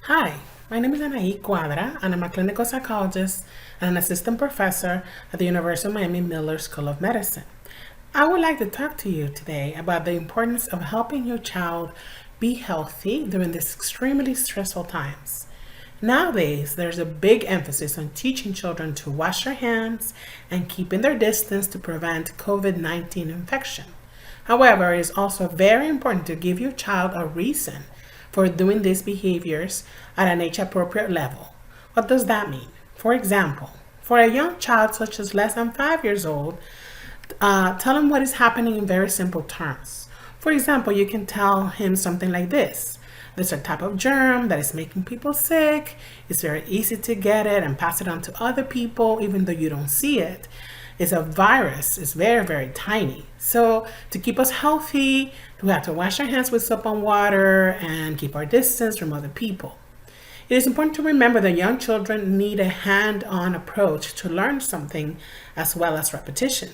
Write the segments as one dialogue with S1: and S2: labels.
S1: Hi, my name is Anaí Cuadra, and I'm a clinical psychologist and an assistant professor at the University of Miami Miller School of Medicine. I would like to talk to you today about the importance of helping your child be healthy during these extremely stressful times. Nowadays, there's a big emphasis on teaching children to wash their hands and keeping their distance to prevent COVID-19 infection. However, it is also very important to give your child a reason for doing these behaviors at an age appropriate level. What does that mean? For example, for a young child such as less than 5 years old, tell him what is happening in very simple terms. For example, you can tell him something like this. There's a type of germ that is making people sick. It's very easy to get it and pass it on to other people, even though you don't see it. It's a virus. It's very, very tiny. So to keep us healthy, we have to wash our hands with soap and water and keep our distance from other people. It is important to remember that young children need a hand-on approach to learn something as well as repetition.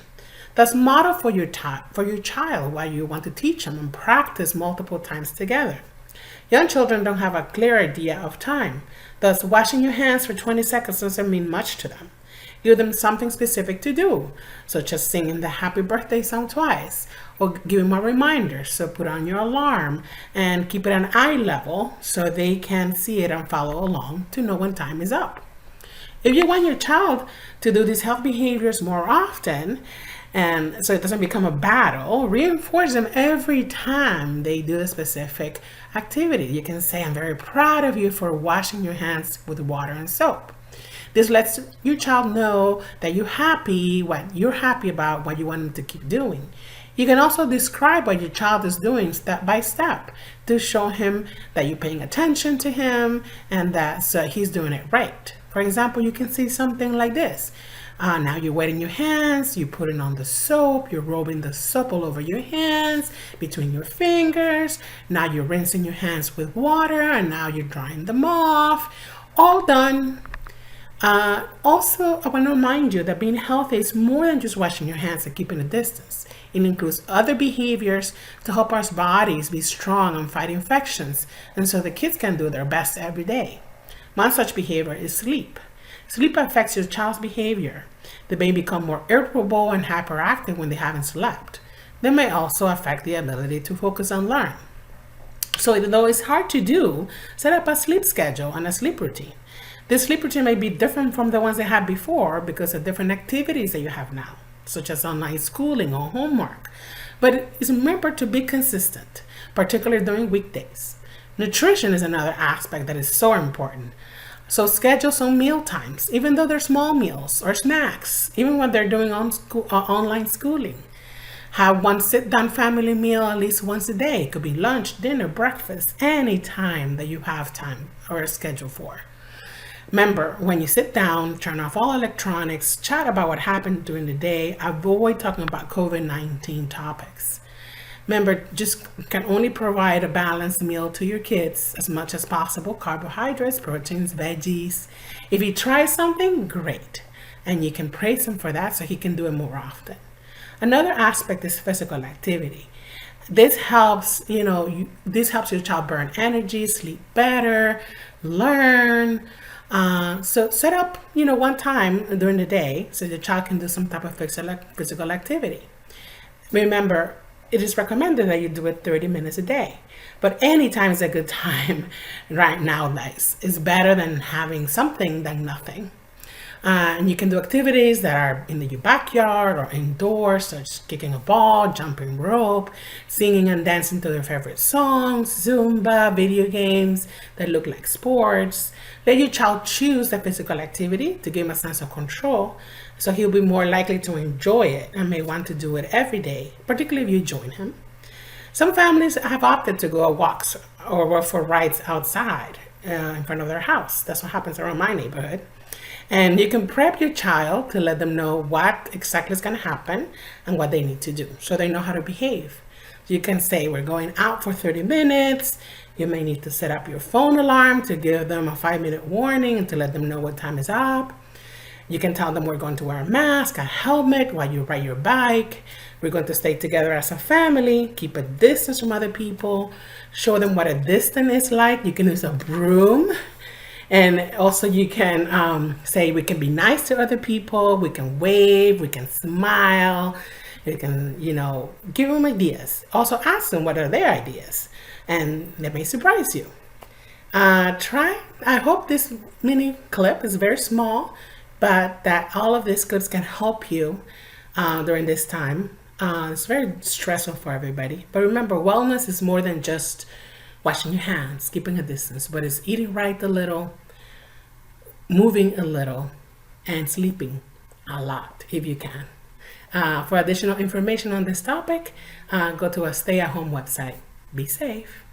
S1: Thus, model for your child what you want to teach them and practice multiple times together. Young children don't have a clear idea of time. Thus, washing your hands for 20 seconds doesn't mean much to them. Give them something specific to do, such as singing the happy birthday song twice, or give them a reminder. So put on your alarm and keep it at eye level so they can see it and follow along to know when time is up. If you want your child to do these health behaviors more often, and so it doesn't become a battle, reinforce them every time they do a specific activity. You can say, I'm very proud of you for washing your hands with water and soap. This lets your child know that you're happy about, what you want them to keep doing. You can also describe what your child is doing step by step to show him that you're paying attention to him and that he's doing it right. For example, you can see something like this. Now you're wetting your hands, you're putting on the soap, you're rubbing the soap all over your hands, between your fingers. Now you're rinsing your hands with water and now you're drying them off. All done. Also, I want to remind you that being healthy is more than just washing your hands and keeping a distance. It includes other behaviors to help our bodies be strong and fight infections, and so the kids can do their best every day. One such behavior is sleep. Sleep affects your child's behavior. They may become more irritable and hyperactive when they haven't slept. They may also affect the ability to focus and learn. So even though it's hard to do, set up a sleep schedule and a sleep routine. This sleep routine may be different from the ones they had before because of different activities that you have now, such as online schooling or homework. But it's important to be consistent, particularly during weekdays. Nutrition is another aspect that is so important. So schedule some meal times, even though they're small meals or snacks, even when they're doing online schooling. Have one sit-down family meal at least once a day. It could be lunch, dinner, breakfast, any time that you have time or a schedule for. Remember, when you sit down, turn off all electronics, chat about what happened during the day, avoid talking about COVID-19 topics. Remember, just can only provide a balanced meal to your kids as much as possible, carbohydrates, proteins, veggies. If he tries something, great. And you can praise him for that so he can do it more often. Another aspect is physical activity. This helps your child burn energy, sleep better, learn. So set up, one time during the day so the child can do some type of physical activity. Remember, it is recommended that you do it 30 minutes a day, but any time is a good time right now. It's better than having something than nothing. And you can do activities that are in your backyard or indoors, such as kicking a ball, jumping rope, singing and dancing to their favorite songs, Zumba, video games that look like sports. Let your child choose the physical activity to give him a sense of control, so he'll be more likely to enjoy it and may want to do it every day, particularly if you join him. Some families have opted to go on walks or for rides outside in front of their house. That's what happens around my neighborhood. And you can prep your child to let them know what exactly is going to happen and what they need to do so they know how to behave. You can say, we're going out for 30 minutes. You may need to set up your phone alarm to give them a 5-minute warning and to let them know what time is up. You can tell them we're going to wear a mask, a helmet while you ride your bike. We're going to stay together as a family, keep a distance from other people, show them what a distance is like. You can use a broom. And also you can say we can be nice to other people, we can wave, we can smile, we can, give them ideas. Also ask them what are their ideas, and they may surprise you. I hope this mini clip is very small, but that all of these clips can help you during this time. It's very stressful for everybody. But remember, wellness is more than just washing your hands, keeping a distance, but it's eating right a little, moving a little, and sleeping a lot if you can. For additional information on this topic, go to a stay-at-home website. Be safe.